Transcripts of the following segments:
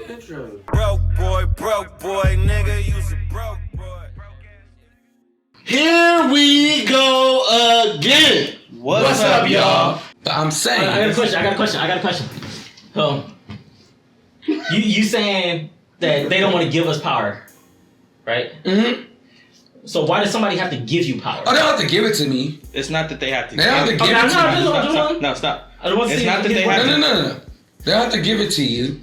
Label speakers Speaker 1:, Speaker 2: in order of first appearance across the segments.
Speaker 1: intro.
Speaker 2: Broke boy, nigga, you's a broke boy.
Speaker 1: Here we go again.
Speaker 2: What's up, y'all?
Speaker 3: But I'm saying,
Speaker 4: I got a question. So, you saying that they don't want to give us power, right?
Speaker 3: mm-hmm.
Speaker 4: So why does somebody have to give you power?
Speaker 3: Oh, they don't have to give it to me.
Speaker 2: It's not that they have to.
Speaker 3: They don't have to give it to me.
Speaker 2: No, stop.
Speaker 4: I don't want to
Speaker 2: It's
Speaker 4: see
Speaker 2: not that
Speaker 4: his
Speaker 2: they
Speaker 4: wording.
Speaker 2: have
Speaker 3: No. They don't have to give it to you.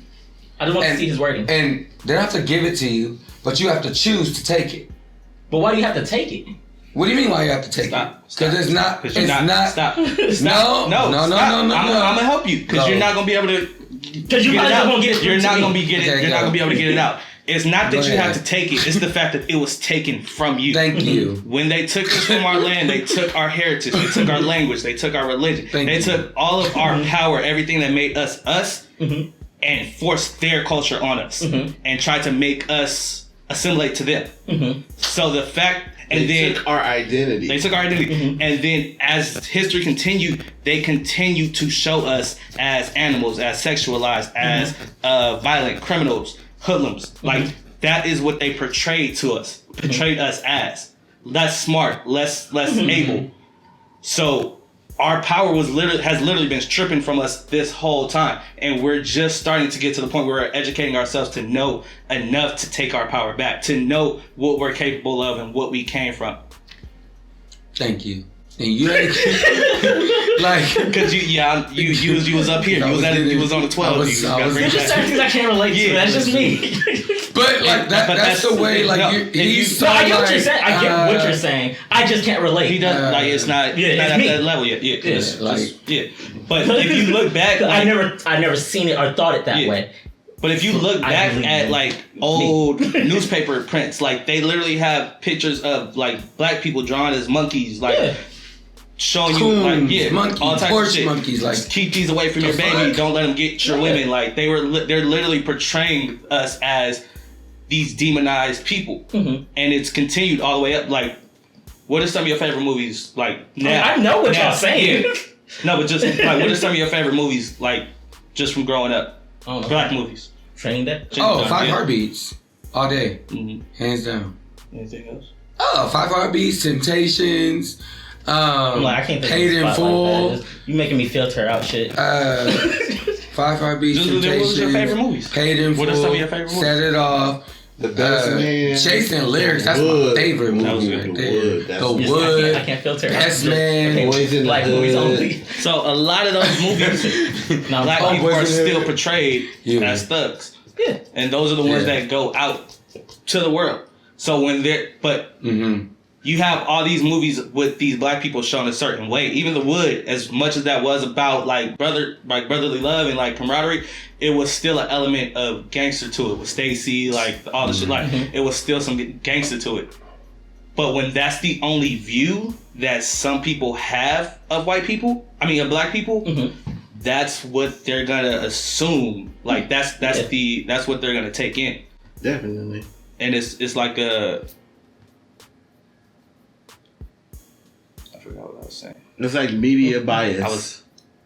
Speaker 4: I don't want to see his wording.
Speaker 3: And they don't have to give it to you, but you have to choose to take it.
Speaker 4: But why do you have to take it?
Speaker 3: What do you mean why you have to take it? Because it's not. It's not.
Speaker 2: Stop.
Speaker 3: No.
Speaker 2: I'm gonna help you because you're not gonna be able to.
Speaker 4: Because you're not gonna get it.
Speaker 2: You're not gonna be able to get it out. It's not that you have to
Speaker 3: ahead.
Speaker 2: take it. It's the fact that it was taken from you.
Speaker 3: Thank you.
Speaker 2: When they took us from our land, they took our heritage, they took our language, they took our religion, they took all of our power, everything that made us us, and forced their culture on us, and tried to make us assimilate to them. So the fact, and
Speaker 1: They
Speaker 2: then
Speaker 1: took our identity.
Speaker 2: they took our identity, and then as history continued, they continued to show us as animals, as sexualized, as violent criminals, hoodlums. Like that is what they portrayed to us, portrayed us as less smart, less able. So our power has literally been stripping from us this whole time, and we're just starting to get to the point where we're educating ourselves to know enough to take our power back, to know what we're capable of and what we came from.
Speaker 3: Thank you. And you ain't like
Speaker 2: because you was up here. You was on the 12.
Speaker 4: There's just certain things I can't relate to. That's just me.
Speaker 3: But like that's the way. Like
Speaker 2: no,
Speaker 3: he's so
Speaker 4: I get
Speaker 3: like,
Speaker 4: what you're saying. I get what you're saying. I just can't relate.
Speaker 2: He doesn't like it's not.
Speaker 4: Yeah,
Speaker 2: it's not
Speaker 4: it's
Speaker 2: at
Speaker 4: me.
Speaker 2: that level yet. Yeah. But if you look back,
Speaker 4: I never seen it or thought it that way.
Speaker 2: But if you look back at like old newspaper prints, like they literally have pictures of like black people drawn as monkeys, like showing you like
Speaker 3: monkeys,
Speaker 2: all types of shit.
Speaker 3: Monkeys, like
Speaker 2: keep these away from your baby. Don't let them get your women. Like they're literally portraying us as these demonized people, and it's continued all the way up. Like, what are some of your favorite movies? Like now,
Speaker 4: I know what y'all saying.
Speaker 2: No, but just like what are some of your favorite movies? Like just from growing up. Black movies.
Speaker 4: Training Day?
Speaker 3: Five Heartbeats. All day. Hands down.
Speaker 2: Anything else?
Speaker 3: Five Heartbeats, Temptations,
Speaker 4: I can't think
Speaker 3: Paid in Full.
Speaker 4: Like you making me filter out shit.
Speaker 3: Five Heartbeats, Temptations.
Speaker 2: What was your favorite movies?
Speaker 3: Paid in Full.
Speaker 2: What are some of your favorite movies?
Speaker 3: Set It Off.
Speaker 1: The Best Man.
Speaker 3: Chasing Lyrics. That's my favorite movie right there. The Wood.
Speaker 4: I can't filter
Speaker 3: Best Man.
Speaker 1: Boys in the
Speaker 4: Black movies only.
Speaker 2: So a lot of those movies, black people are still portrayed as thugs.
Speaker 4: Yeah.
Speaker 2: And those are the ones that go out to the world. So when they're, you have all these movies with these black people shown a certain way. Even The Wood, as much as that was about like brotherly love and like camaraderie, it was still an element of gangster to it. With Stacy, like all the shit, like it was still some gangster to it. But when that's the only view that some people have of black people, that's what they're gonna assume. Like that's what they're gonna take in.
Speaker 1: Definitely.
Speaker 2: And it's like a. I forgot what I was saying.
Speaker 1: It's like media bias.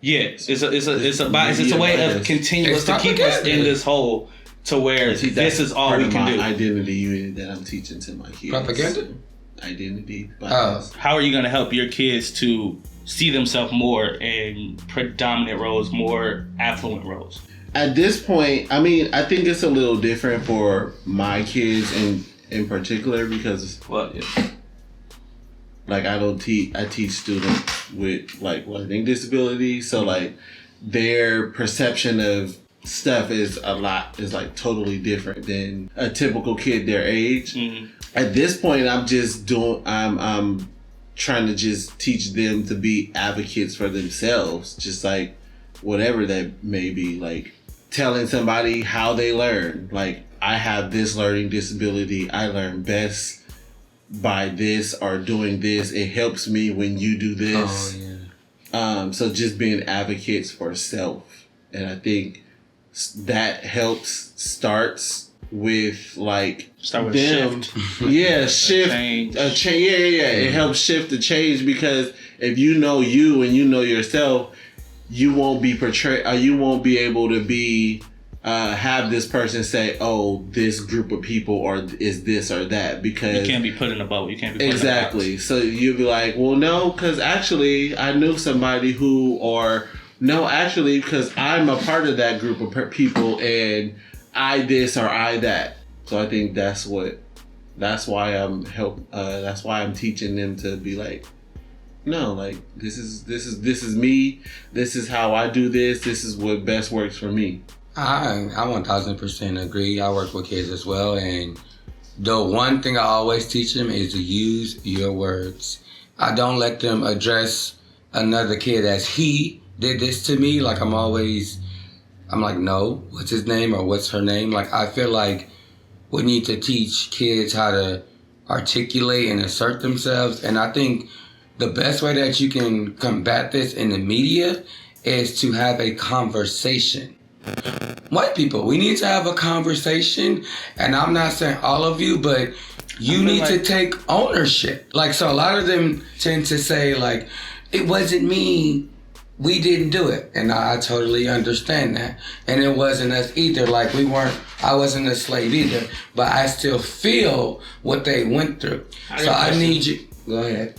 Speaker 2: It's a bias. It's a way of continuous to keep us in this hole to where this is all we can do.
Speaker 1: Identity unit that I'm teaching to my kids.
Speaker 3: Propaganda?
Speaker 1: Identity bias.
Speaker 2: How are you going to help your kids to see themselves more in predominant roles, more affluent roles?
Speaker 1: At this point, I think it's a little different for my kids in particular because like I teach students with like learning disabilities, so like their perception of stuff is like totally different than a typical kid their age. At this point, I'm trying to just teach them to be advocates for themselves, just like whatever that may be, like telling somebody how they learn. Like, I have this learning disability. I learn best by this or doing this. It helps me when you do this. So just being advocates for self. And I think that starts with like them.
Speaker 2: Shift.
Speaker 1: Yeah, shift. A change. Yeah. It helps shift the change because if you know you and you know yourself, you won't be portrayed. You won't be able to be have this person say, "Oh, this group of people or is this or that," because
Speaker 2: you can't be put in a boat. You can't be put
Speaker 1: exactly.
Speaker 2: in a box.
Speaker 1: So you'd be like, "Well, no, because actually I knew somebody who," or "No, actually because I'm a part of that group of people and I this or I that." So I think that's why I'm that's why I'm teaching them to be like, no, like this is me. This is how I do this. This is what best works for me.
Speaker 3: I 1000% agree. I work with kids as well, and the one thing I always teach them is to use your words. I don't let them address another kid as he did this to me. Like I'm like, no, what's his name or what's her name? Like I feel like we need to teach kids how to articulate and assert themselves, and I think the best way that you can combat this in the media is to have a conversation. White people, we need to have a conversation, and I'm not saying all of you, but you need to take ownership. Like, so a lot of them tend to say, like, it wasn't me, we didn't do it. And I totally understand that. And it wasn't us either. Like, I wasn't a slave either, but I still feel what they went through. So I need you. Go ahead.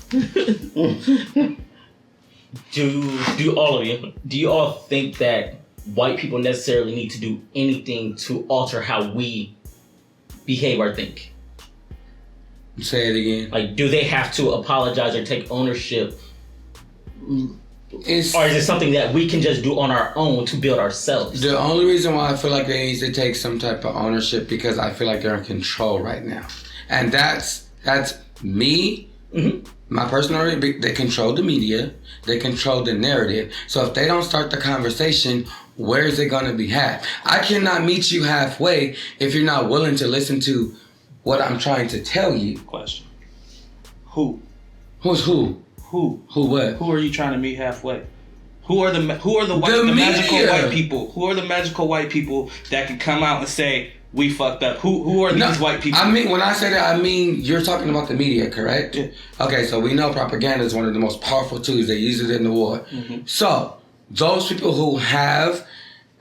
Speaker 4: Do all of you, do you all think that white people necessarily need to do anything to alter how we behave or think?
Speaker 3: Say it again.
Speaker 4: Like, do they have to apologize or take ownership? Or is it something that we can just do on our own to build ourselves?
Speaker 3: The only reason why I feel like they need to take some type of ownership because I feel like they're in control right now. And that's me. Mm-hmm. My personal, they control the media, they control the narrative. So if they don't start the conversation, where is it going to be had? I cannot meet you halfway if you're not willing to listen to what I'm trying to tell you.
Speaker 2: Question. Who?
Speaker 3: Who's who?
Speaker 2: Who?
Speaker 3: Who what?
Speaker 2: Who are you trying to meet halfway? Who are the magical white people? Who are the magical white people that can come out and say, we fucked up? Who are these white people?
Speaker 3: I mean, when I say that, I mean, you're talking about the media, correct? Yeah. Okay, so we know propaganda is one of the most powerful tools. They use it in the war. Mm-hmm. So, those people who have,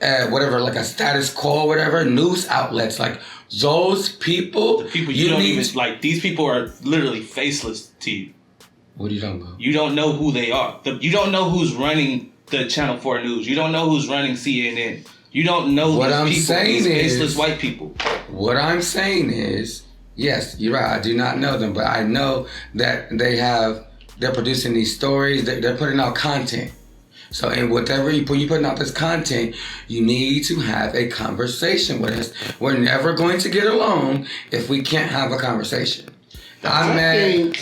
Speaker 3: whatever, like a status quo, whatever, news outlets, like those people.
Speaker 2: The people you don't even, like, these people are literally faceless to you.
Speaker 3: What are you talking about?
Speaker 2: You don't know who they are. You don't know who's running the Channel 4 News. You don't know who's running CNN. You don't know these faceless white people.
Speaker 3: What I'm saying is, yes, you're right. I do not know them, but I know that they're producing these stories. They're putting out content. So, in whatever when you're putting out this content, you need to have a conversation with us. We're never going to get along if we can't have a conversation. I don't know.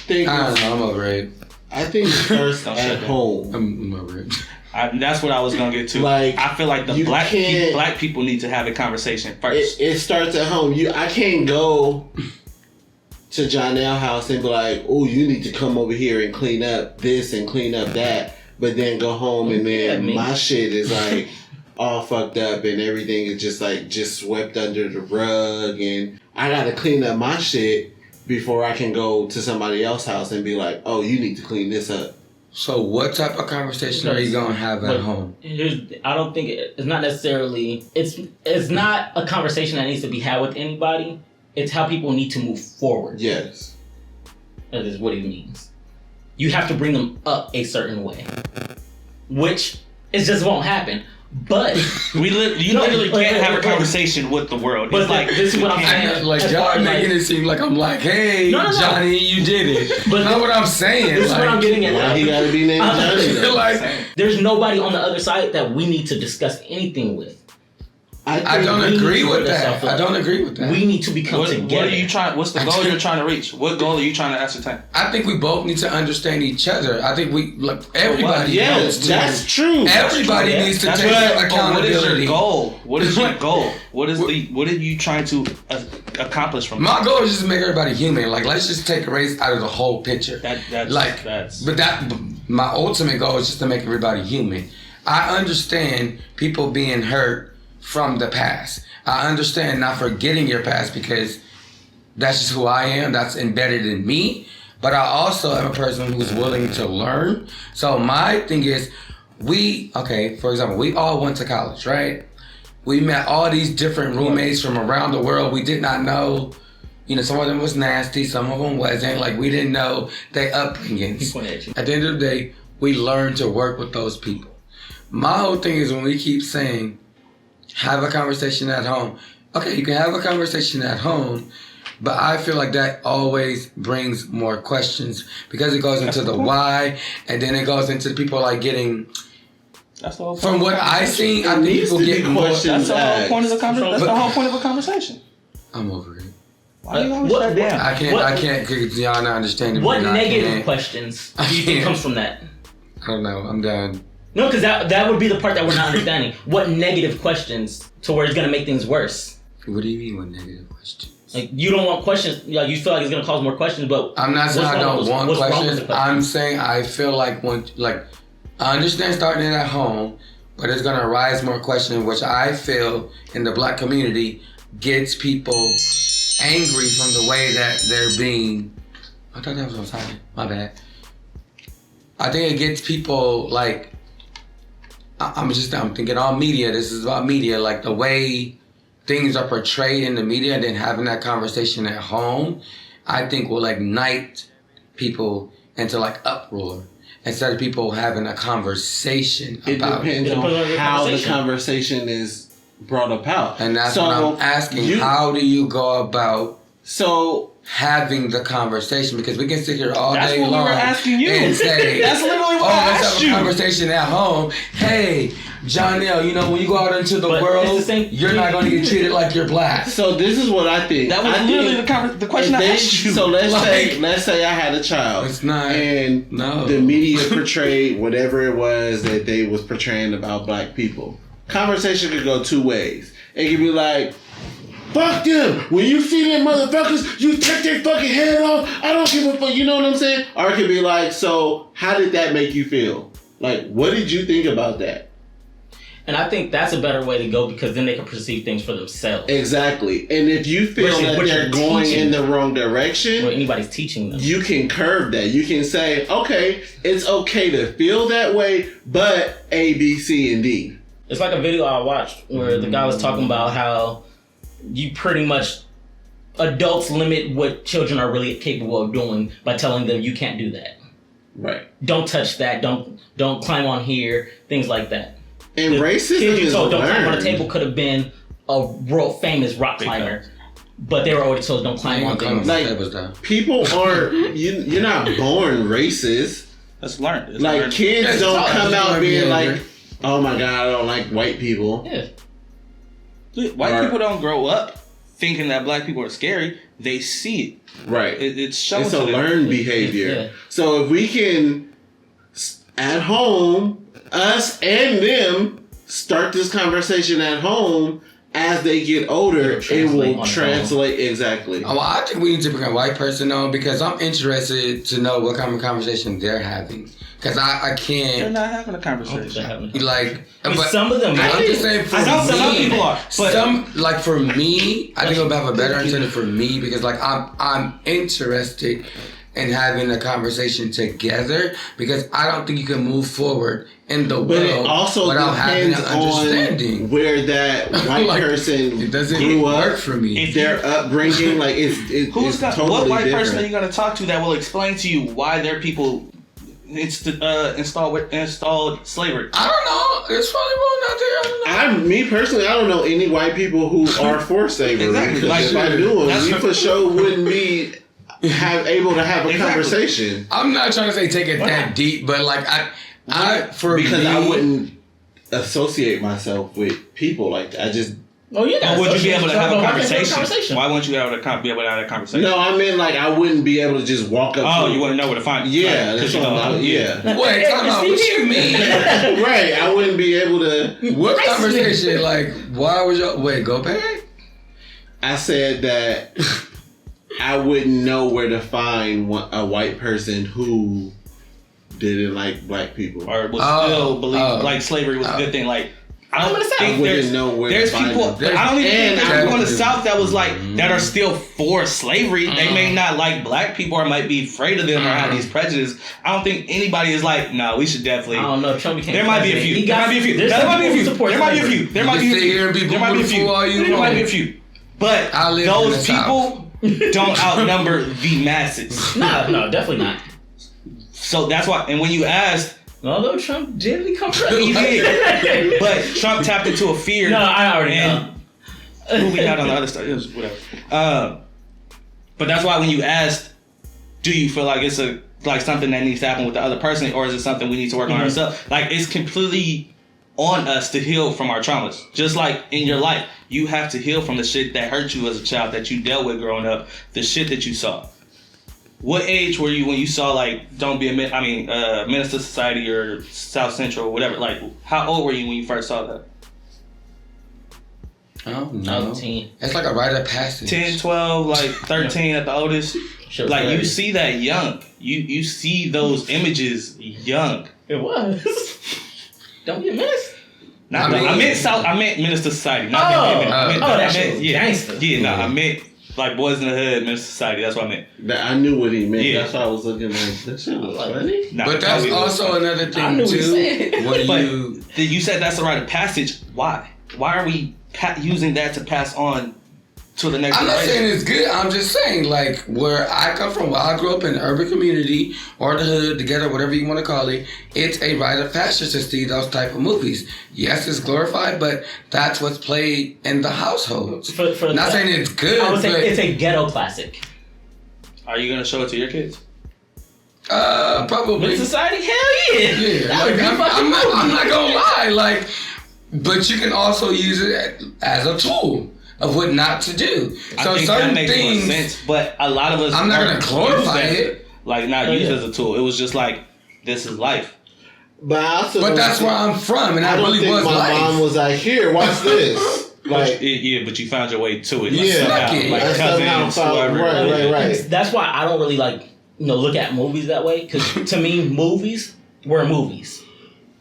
Speaker 3: I'm over it.
Speaker 1: I think it starts at home.
Speaker 3: I'm over it.
Speaker 2: That's what I was gonna get to. Like, I feel like the black people need to have a conversation first.
Speaker 1: It starts at home. I can't go to Jonelle house and be like, "Oh, you need to come over here and clean up this and clean up that," but then go home and then my shit is like all fucked up and everything is just swept under the rug, and I gotta clean up my shit before I can go to somebody else's house and be like, "Oh, you need to clean this up."
Speaker 3: So what type of conversation are you going to have at home?
Speaker 4: I don't think it's not necessarily, it's not a conversation that needs to be had with anybody. It's how people need to move forward.
Speaker 1: Yes.
Speaker 4: That is what it means. You have to bring them up a certain way, which it just won't happen. But
Speaker 2: you literally can't have a conversation with the world.
Speaker 4: But like, this is what I'm saying.
Speaker 3: Like, y'all making it seem like I'm like, hey, no. Johnny, you did it. But not what I'm saying.
Speaker 4: This is what I'm getting at.
Speaker 1: Why he gotta be named Johnny?
Speaker 4: There's nobody on the other side that we need to discuss anything with.
Speaker 3: I don't agree with that. I don't agree with that.
Speaker 4: We need to become together.
Speaker 2: What are you trying? What's the goal you're trying to reach? What goal are you trying to ascertain?
Speaker 3: I think we both need to understand each other. I think everybody.
Speaker 1: Yes, that's true.
Speaker 3: Everybody needs to take accountability.
Speaker 2: What is your goal? What is your goal? What are you trying to accomplish from
Speaker 3: my goal is just to make everybody human. Like, let's just take race out of the whole picture. My ultimate goal is just to make everybody human. I understand people being hurt from the past. I understand not forgetting your past because that's just who I am. That's embedded in me. But I also am a person who's willing to learn. So my thing is, for example, we all went to college, right? We met all these different roommates from around the world. We did not know, some of them was nasty, some of them wasn't. Like, we didn't know their upbringings. At the end of the day, we learned to work with those people. My whole thing is when we keep saying, have a conversation at home. Okay, you can have a conversation at home, but I feel like that always brings more questions because it goes into the why, and then it goes into people like getting.
Speaker 2: That's the whole point.
Speaker 3: From what I've seen, I think people get more.
Speaker 2: That's the whole point of the conversation. That's the whole point of a conversation.
Speaker 3: I'm over it.
Speaker 2: Why you always shut down?
Speaker 3: I can't, because y'all not understanding.
Speaker 4: What negative questions do you think comes from that?
Speaker 3: I don't know. I'm done.
Speaker 4: No, because that would be the part that we're not understanding. What negative questions to where it's going to make things worse?
Speaker 3: What do you mean with negative questions?
Speaker 4: Like, you don't want questions. Like, you feel like it's going to cause more questions, but
Speaker 3: I'm not saying I don't want questions. I'm saying I feel like I understand starting it at home, but it's going to arise more questions, which I feel in the black community gets people angry from the way that they're being. I thought that was on silent. My bad. I think it gets people like. I'm thinking all media. This is about media, like the way things are portrayed in the media, and then having that conversation at home, I think will ignite people into like uproar instead of people having a conversation about it.
Speaker 1: It depends on how the conversation is brought about.
Speaker 3: And that's what I'm asking. How do you go about having the conversation? Because we can sit here all day long. That's what we were asking you. And say,
Speaker 2: that's literally what I asked you.
Speaker 3: Let's have a conversation at home. Hey, Johnell, when you go out into the world, you're not going to get treated like you're black.
Speaker 1: So this is what I think.
Speaker 2: That was literally the question I asked you.
Speaker 1: So let's say I had a child.
Speaker 3: It's not.
Speaker 1: And the media portrayed whatever it was that they was portraying about black people. Conversation could go two ways. It could be like, fuck them. When you see them motherfuckers, you take their fucking head off. I don't give a fuck. You know what I'm saying? Or it could be like, so how did that make you feel? Like, what did you think about that?
Speaker 4: And I think that's a better way to go because then they can perceive things for themselves.
Speaker 1: Exactly. And if you feel that they're going in the wrong direction,
Speaker 4: or anybody's teaching them,
Speaker 1: you can curve that. You can say, okay, it's okay to feel that way, but A, B, C, and D.
Speaker 4: It's like a video I watched where the guy was talking about how you pretty much adults limit what children are really capable of doing by telling them you can't do that.
Speaker 1: Right.
Speaker 4: Don't touch that. Don't climb on here. Things like that.
Speaker 1: And racism
Speaker 4: kid you told
Speaker 1: is
Speaker 4: don't
Speaker 1: learned.
Speaker 4: climb on a table could have been a world famous rock climber, but they were already told don't climb on things.
Speaker 1: Like, people aren't. You're not born racist.
Speaker 2: That's learned. It's
Speaker 1: like
Speaker 2: learned.
Speaker 1: kids don't come out being like, oh my god, I don't like white people.
Speaker 4: Yeah.
Speaker 2: White people don't grow up thinking that black people are scary. They see it.
Speaker 1: Right.
Speaker 2: It's shown.
Speaker 1: It's a learned behavior.
Speaker 4: Yeah.
Speaker 1: So if we can, at home, us and them, start this conversation at home, as they get older, it will translate. Exactly.
Speaker 3: Oh, I think we need to bring a white person on because I'm interested to know what kind of conversation they're having. Because I can't.
Speaker 2: They're not having a conversation.
Speaker 3: Like,
Speaker 4: but some of them.
Speaker 3: I'm just saying for me.
Speaker 2: Some people are. But
Speaker 3: for me, I think I'll have a better understanding for me because like I'm interested in having a conversation together because I don't think you can move forward in the world
Speaker 1: it also
Speaker 3: without having an
Speaker 1: understanding on where that white
Speaker 3: like,
Speaker 1: person
Speaker 3: it doesn't
Speaker 1: grew
Speaker 3: work
Speaker 1: up
Speaker 3: for me.
Speaker 1: If their upbringing, like it's totally
Speaker 2: what white
Speaker 1: different.
Speaker 2: person are you going to talk to that will explain to you why their people installed slavery?
Speaker 3: I don't know. It's probably one out there. I don't know.
Speaker 1: Me personally, I don't know any white people who are for slavery.
Speaker 2: Exactly.
Speaker 1: Like, if I knew them, we for sure wouldn't be able to have a conversation.
Speaker 3: I'm not trying to say take it that deep, but like I wouldn't
Speaker 1: associate myself with people like that. I just.
Speaker 4: Oh yeah.
Speaker 2: Would you be able to have a conversation? Why wouldn't you be able to have a conversation?
Speaker 1: No, I mean like I wouldn't be able to just walk up.
Speaker 2: Oh, you wouldn't know where to find.
Speaker 1: Yeah, that's what I'm. Yeah.
Speaker 3: Wait, what you mean?
Speaker 1: Right, I wouldn't be able to.
Speaker 3: What conversation? Like, why was y'all? Wait, go back.
Speaker 1: I said that I wouldn't know where to find a white person who didn't like black people
Speaker 2: or would still believe like slavery was a good thing. Like
Speaker 4: I'm in the South.
Speaker 1: I wouldn't know where
Speaker 2: there's
Speaker 1: to find
Speaker 2: people.
Speaker 1: them.
Speaker 2: I don't even think there's people in the
Speaker 3: Definitely.
Speaker 2: South that was like that are still for slavery. They may not like black people or might be afraid of them or have these prejudices. I don't think anybody is like, no, we should definitely.
Speaker 4: I don't know. Trump became
Speaker 2: There might be a
Speaker 4: president.
Speaker 2: few.
Speaker 4: He
Speaker 2: There
Speaker 4: got-
Speaker 2: might be a few.
Speaker 4: there's
Speaker 2: There
Speaker 4: some
Speaker 2: might be a
Speaker 4: people who
Speaker 2: few.
Speaker 4: support
Speaker 2: There might be a
Speaker 4: slavery.
Speaker 2: few. There might be a
Speaker 3: sit here and be
Speaker 2: few. There might be a
Speaker 3: booed
Speaker 2: few.
Speaker 3: for all you
Speaker 2: There might be a
Speaker 3: want.
Speaker 2: few. But
Speaker 3: I live in
Speaker 2: those
Speaker 3: the
Speaker 2: people don't outnumber the masses.
Speaker 4: No, definitely not.
Speaker 2: So that's why. And when you asked,
Speaker 4: Although Trump did become
Speaker 2: he
Speaker 4: president.
Speaker 2: did. But Trump tapped into a fear.
Speaker 4: No, I already know.
Speaker 2: and who we had on the other side, it was whatever. But that's why when you asked, do you feel like it's like something that needs to happen with the other person, or is it something we need to work on ourselves? Like, it's completely on us to heal from our traumas. Just like in your life, you have to heal from the shit that hurt you as a child, that you dealt with growing up, the shit that you saw. What age were you when you saw, like, Don't Be a Minister Society or South Central or whatever? Like, how old were you when you first saw that?
Speaker 3: I don't know.
Speaker 4: 10.
Speaker 3: It's like a rite of passage.
Speaker 2: 10, 12, like 13 at the oldest?
Speaker 4: Shit was
Speaker 2: Like, you
Speaker 4: hilarious.
Speaker 2: see that young. You see those images young.
Speaker 4: It was. Don't be a menace.
Speaker 2: Not
Speaker 3: I mean-
Speaker 2: I meant Minister Society. Not
Speaker 4: that shit was gangster.
Speaker 2: Yeah, I meant like Boys in the Hood, Minister Society. That's what I meant.
Speaker 1: I knew what he meant.
Speaker 2: Yeah.
Speaker 1: That's why I was looking like, that shit was funny.
Speaker 2: Nah,
Speaker 3: But that's
Speaker 2: that was-
Speaker 3: also another
Speaker 4: I
Speaker 3: thing
Speaker 4: knew what he
Speaker 3: too.
Speaker 4: said.
Speaker 3: When
Speaker 2: But
Speaker 3: you
Speaker 2: you said that's a rite of passage. Why? Why are we using that to pass on to the next
Speaker 3: I'm not
Speaker 2: generation?
Speaker 3: saying it's good. I'm just saying, like, where I come from, where I grew up in an urban community or the hood, together, whatever you want to call it, it's a rite of passage to see those type of movies. Yes, it's glorified, but that's what's played in the households.
Speaker 4: For
Speaker 3: Not saying it's good,
Speaker 4: I would say
Speaker 3: but
Speaker 4: it's a ghetto classic.
Speaker 2: Are you gonna show it to your kids?
Speaker 3: probably.
Speaker 4: With society, hell yeah.
Speaker 3: Yeah,
Speaker 4: That would
Speaker 3: like,
Speaker 4: be fucking
Speaker 3: I'm not
Speaker 4: movie.
Speaker 3: gonna lie, like, but you can also use it as a tool of what not to do.
Speaker 2: I
Speaker 3: So
Speaker 2: think
Speaker 3: certain
Speaker 2: that makes
Speaker 3: things,
Speaker 2: more sense. But a lot of us,
Speaker 3: I'm not gonna
Speaker 2: aren't
Speaker 3: glorify
Speaker 2: used that-
Speaker 3: it.
Speaker 2: Like, not
Speaker 4: Oh,
Speaker 2: used
Speaker 4: yeah.
Speaker 2: as a tool. It was just like, this is life.
Speaker 1: But I also
Speaker 3: But
Speaker 1: don't
Speaker 3: that's
Speaker 1: think-
Speaker 3: where I'm from, and
Speaker 1: I
Speaker 3: that
Speaker 1: don't
Speaker 3: really
Speaker 1: think
Speaker 3: was
Speaker 1: my
Speaker 3: life.
Speaker 1: mom was like, here, watch this. Like,
Speaker 2: Yeah, but you found your way to it. Like,
Speaker 1: Yeah.
Speaker 2: somehow,
Speaker 3: Lucky.
Speaker 2: like
Speaker 1: I somehow
Speaker 2: cousins,
Speaker 1: found-
Speaker 2: whoever.
Speaker 1: right.
Speaker 4: That's why I don't really like look at movies that way. Because to me, movies were movies.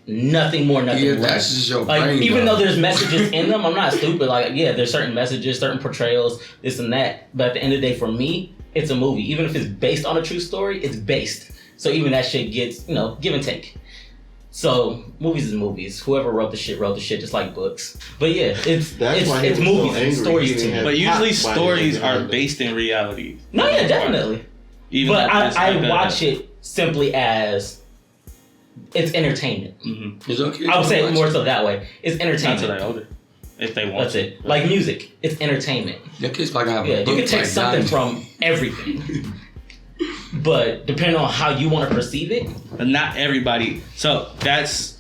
Speaker 4: Nothing more, nothing
Speaker 3: Yeah,
Speaker 4: less.
Speaker 3: that's just your
Speaker 4: Like,
Speaker 3: brain.
Speaker 4: even though there's messages in them, I'm not stupid. Like, yeah, there's certain messages, certain portrayals, this and that. But at the end of the day, for me, it's a movie. Even if it's based on a true story, it's based. So even that shit gets, give and take. So movies is movies. Whoever wrote the shit, just like books. But yeah, it's
Speaker 1: That's why he
Speaker 4: it's
Speaker 1: was so
Speaker 4: movies and
Speaker 1: angry. He
Speaker 4: stories
Speaker 1: didn't
Speaker 4: to me.
Speaker 1: have-
Speaker 2: But usually
Speaker 1: Why
Speaker 2: stories
Speaker 1: did they
Speaker 2: are
Speaker 1: do that?
Speaker 2: based in reality.
Speaker 4: No, yeah, definitely.
Speaker 2: Even
Speaker 4: But
Speaker 2: though it's
Speaker 4: I
Speaker 2: like
Speaker 4: watch it simply as it's entertainment.
Speaker 3: It's okay.
Speaker 4: I would say it more so that way. It's
Speaker 2: Not until
Speaker 4: entertainment.
Speaker 2: they're older. If they want
Speaker 4: That's
Speaker 2: to.
Speaker 4: it. Like music, it's entertainment.
Speaker 3: Your kids probably gonna have
Speaker 4: Yeah,
Speaker 3: a
Speaker 4: you
Speaker 3: book
Speaker 4: can take
Speaker 3: like
Speaker 4: something
Speaker 3: Donnie.
Speaker 4: from everything. But depending on how you want to perceive it,
Speaker 2: But not everybody. So that's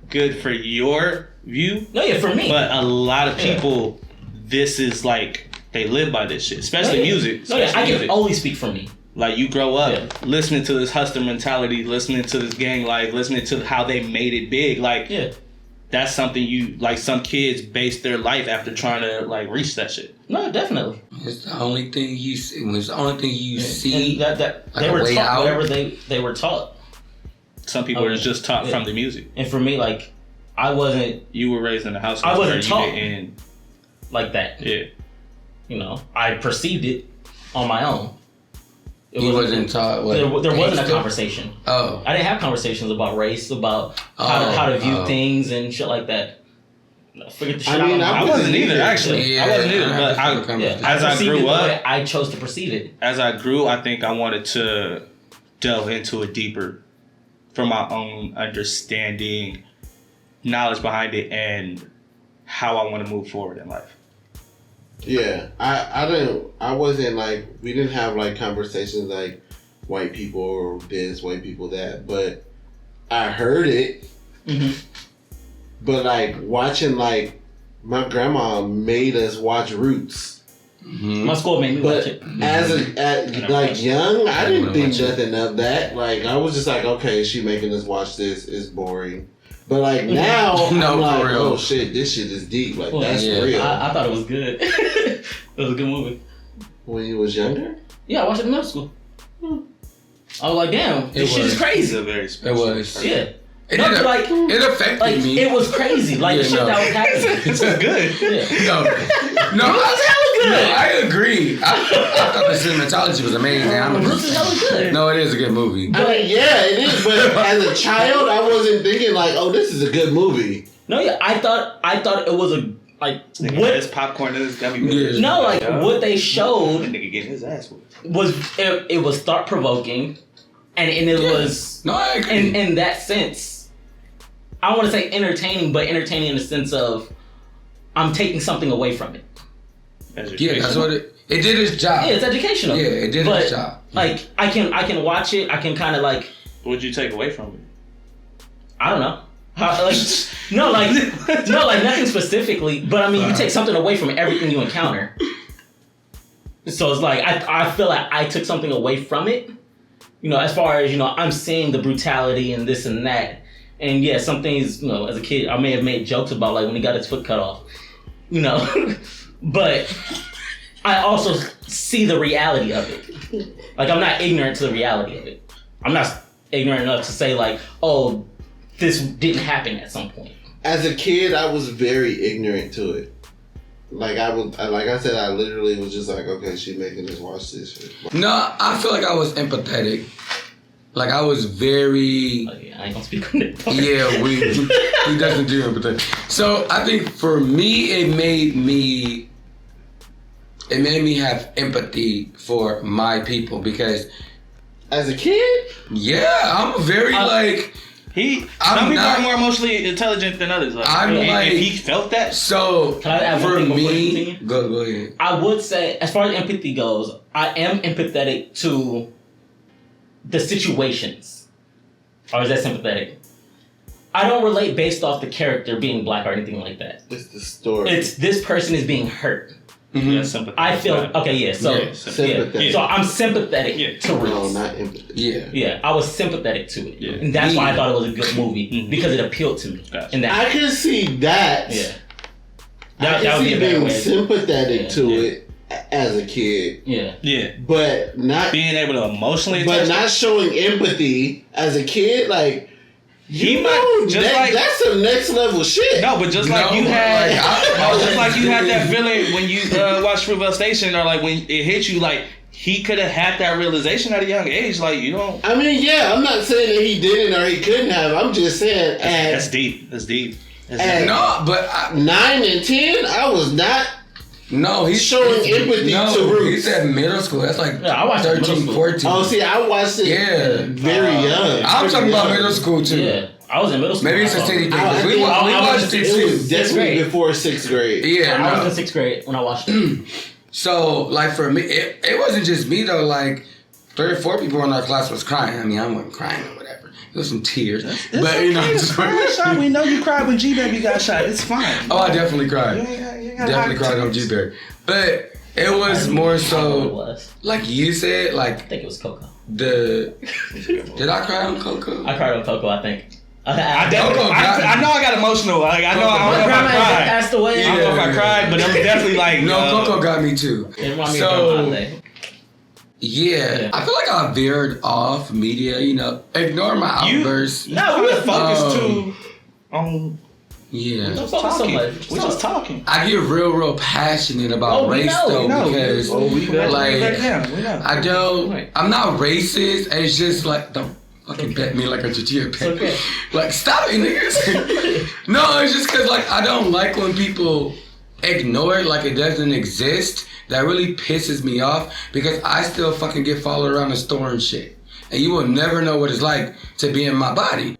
Speaker 2: good for your view.
Speaker 4: no, yeah, for me.
Speaker 2: But a lot of
Speaker 4: Yeah.
Speaker 2: people, this is like, they live by this shit. Especially
Speaker 4: No, yeah.
Speaker 2: music.
Speaker 4: No, yeah,
Speaker 2: Especially
Speaker 4: I can
Speaker 2: music.
Speaker 4: only speak for me.
Speaker 2: Like, you grow up
Speaker 4: Yeah.
Speaker 2: listening to this hustler mentality, listening to this gang life, listening to how they made it big. Like,
Speaker 4: Yeah.
Speaker 2: that's something you, like, some kids base their life after trying to, like, reach that shit.
Speaker 4: No, definitely.
Speaker 3: It's the only thing you see. It's the only thing you see.
Speaker 4: And that
Speaker 3: like
Speaker 4: they
Speaker 3: a
Speaker 4: were
Speaker 3: way
Speaker 4: taught
Speaker 3: out.
Speaker 4: whatever they were taught.
Speaker 2: Some people
Speaker 4: Okay.
Speaker 2: are just taught
Speaker 4: Yeah.
Speaker 2: from the music.
Speaker 4: And for me, like, I wasn't
Speaker 2: You were raised in a house
Speaker 4: I wasn't
Speaker 2: where
Speaker 4: taught.
Speaker 2: you didn't.
Speaker 4: like that.
Speaker 2: Yeah.
Speaker 4: I perceived it on my own. It
Speaker 3: You wasn't taught what.
Speaker 4: There wasn't a
Speaker 3: gangster?
Speaker 4: conversation.
Speaker 3: Oh.
Speaker 4: I didn't have conversations about race, about how to view things and shit like that. I figured the shit
Speaker 1: I mean,
Speaker 4: out.
Speaker 2: I wasn't either, actually.
Speaker 3: Yeah,
Speaker 2: I wasn't either.
Speaker 3: I
Speaker 2: But
Speaker 3: have to
Speaker 2: I,
Speaker 3: come
Speaker 4: Yeah,
Speaker 3: with
Speaker 2: As I
Speaker 4: perceived
Speaker 2: grew
Speaker 4: it the
Speaker 2: up-
Speaker 4: way I chose to perceive it.
Speaker 2: as I grew, I think I wanted to delve into it deeper for my own understanding, knowledge behind it, and how I want to move forward in life.
Speaker 1: Yeah, I wasn't like, we didn't have like conversations like white people or this, white people that, but I heard it.
Speaker 4: Mm-hmm.
Speaker 1: But like watching, like my grandma made us watch Roots.
Speaker 3: Mhm.
Speaker 4: My school made me
Speaker 1: But
Speaker 4: watch it.
Speaker 1: like young, I didn't
Speaker 3: wanna
Speaker 1: think
Speaker 3: watch it.
Speaker 1: nothing of that. Like I was just like, okay, she making us watch this. It's boring. But like now,
Speaker 3: No,
Speaker 1: I'm
Speaker 3: for
Speaker 1: like,
Speaker 3: real.
Speaker 1: oh shit, this shit is deep. Like
Speaker 4: Well,
Speaker 1: that's
Speaker 3: yeah.
Speaker 1: real.
Speaker 4: I thought it was good. It was a good movie.
Speaker 1: When you was younger,
Speaker 4: Yeah, I watched it in middle school. I was like, damn, this
Speaker 3: It
Speaker 4: shit
Speaker 3: was.
Speaker 4: is
Speaker 2: He's
Speaker 4: crazy.
Speaker 2: a very
Speaker 3: It
Speaker 2: special
Speaker 3: was.
Speaker 2: person.
Speaker 4: Yeah.
Speaker 3: It affected me.
Speaker 4: It was crazy. Like the shit that was happening.
Speaker 2: This is good.
Speaker 3: No, I agree. I thought the cinematology was amazing.
Speaker 4: Roots is hella good.
Speaker 3: No, it is a good movie.
Speaker 1: I mean, yeah, it is. But as a child, I wasn't thinking like, "Oh, this is a good movie."
Speaker 4: No, yeah, I thought it was a like
Speaker 2: This popcorn in this gummy bears.
Speaker 4: No, like what they showed.
Speaker 2: That nigga getting his ass whooped.
Speaker 4: Was it was thought provoking, and it was
Speaker 3: No, I agree.
Speaker 4: in that sense. I don't want to say entertaining, but entertaining in the sense of I'm taking something away from it.
Speaker 3: Yeah, that's what it did its job.
Speaker 4: Yeah, it's educational.
Speaker 3: Yeah, it did its job.
Speaker 4: Like I can watch it. I can kind of like.
Speaker 2: What'd you take away from it?
Speaker 4: I don't know. No, nothing specifically. But I mean, you take something away from everything you encounter. So it's like I feel like I took something away from it. You know, as far as I'm seeing the brutality and this and that. And yeah, some things, as a kid, I may have made jokes about, like when he got his foot cut off, but I also see the reality of it. Like, I'm not ignorant to the reality of it. I'm not ignorant enough to say, like, oh, this didn't happen at some point.
Speaker 1: As a kid, I was very ignorant to it. Like I said, I literally was just like, okay, she making us watch this shit.
Speaker 3: No, I feel like I was empathetic. Like I was very.
Speaker 4: Oh, yeah, I ain't gonna speak on it.
Speaker 3: Yeah, he doesn't do empathy. So I think for me, it made me have empathy for my people because.
Speaker 1: As a kid?
Speaker 3: Yeah, I'm very like.
Speaker 2: Some people are more emotionally intelligent than others. Like, if he felt that.
Speaker 3: So
Speaker 4: can I add
Speaker 3: for
Speaker 4: one thing
Speaker 3: me, go ahead.
Speaker 4: I would say, as far as empathy goes, I am empathetic to the situations. Or is that sympathetic? I don't relate based off the character being black or anything like that.
Speaker 1: It's the story.
Speaker 4: It's this person is being hurt.
Speaker 3: Mm-hmm.
Speaker 2: Yeah, sympathetic.
Speaker 4: I feel okay. Yeah, so
Speaker 1: sympathetic.
Speaker 4: So I'm sympathetic to Roots.
Speaker 1: No, not empathy.
Speaker 3: Yeah,
Speaker 4: I was sympathetic to it,
Speaker 2: yeah.
Speaker 4: and that's why I thought it was a good movie because it appealed to me.
Speaker 2: Gotcha.
Speaker 4: And that
Speaker 1: I can see that.
Speaker 4: yeah,
Speaker 1: I can see being sympathetic to it as a kid.
Speaker 2: Yeah.
Speaker 1: But not
Speaker 2: being able to emotionally
Speaker 1: but
Speaker 2: attach
Speaker 1: not showing empathy as a kid, like that's some next level shit.
Speaker 2: No, but just like you had that feeling when you watched Fruitvale Station, or like when it hit you, like he could have had that realization at a young age. Like you don't.
Speaker 1: I mean, yeah, I'm not saying that he didn't or he couldn't have. I'm just saying
Speaker 2: that's deep. That's deep.
Speaker 3: No, but
Speaker 1: 9 and 10, I was not.
Speaker 3: No, he's
Speaker 1: showing empathy to Roots.
Speaker 3: He said middle school. That's like
Speaker 4: I watched
Speaker 3: 13, 14.
Speaker 1: Oh, see, I watched it very young.
Speaker 3: I'm talking about middle school too.
Speaker 4: Yeah, I was in middle school.
Speaker 3: Maybe it's a city thing.
Speaker 1: I
Speaker 3: We watched it
Speaker 1: It
Speaker 3: too.
Speaker 1: was definitely before 6th grade.
Speaker 3: Yeah,
Speaker 4: I was in 6th grade when I watched it.
Speaker 3: So, like for me, it wasn't just me though. Like 3 or 4 people in our class was crying. I mean, I wasn't crying or whatever. It was some tears, but
Speaker 2: Sean, we know you cried when G Baby got shot. It's fine.
Speaker 3: Oh, I definitely cried. Definitely cried on G Baby. But it was more so, like you said, like
Speaker 4: I think it was Coco.
Speaker 3: Did I cry on Coco?
Speaker 4: I cried on Coco, I think.
Speaker 2: I know I got emotional. Like I don't know if I cried.
Speaker 4: Passed away.
Speaker 2: I don't know if I cried, but it was definitely like
Speaker 3: no. Coco got me too.
Speaker 4: It reminded me of Grandma.
Speaker 3: Yeah, I feel like I veered off media. Ignore my outbursts.
Speaker 2: No, we were focused too on.
Speaker 3: Yeah.
Speaker 4: Don't focus so much.
Speaker 2: We're just talking.
Speaker 3: I get real passionate about race because
Speaker 2: we know.
Speaker 3: I don't. I'm not racist. It's just like don't fucking pet me like a tortilla pet.
Speaker 4: Okay.
Speaker 3: Like stop it, niggas. No, it's just because like I don't like when people ignore it like it doesn't exist. That really pisses me off because I still fucking get followed around the store and shit. And you will never know what it's like to be in my body.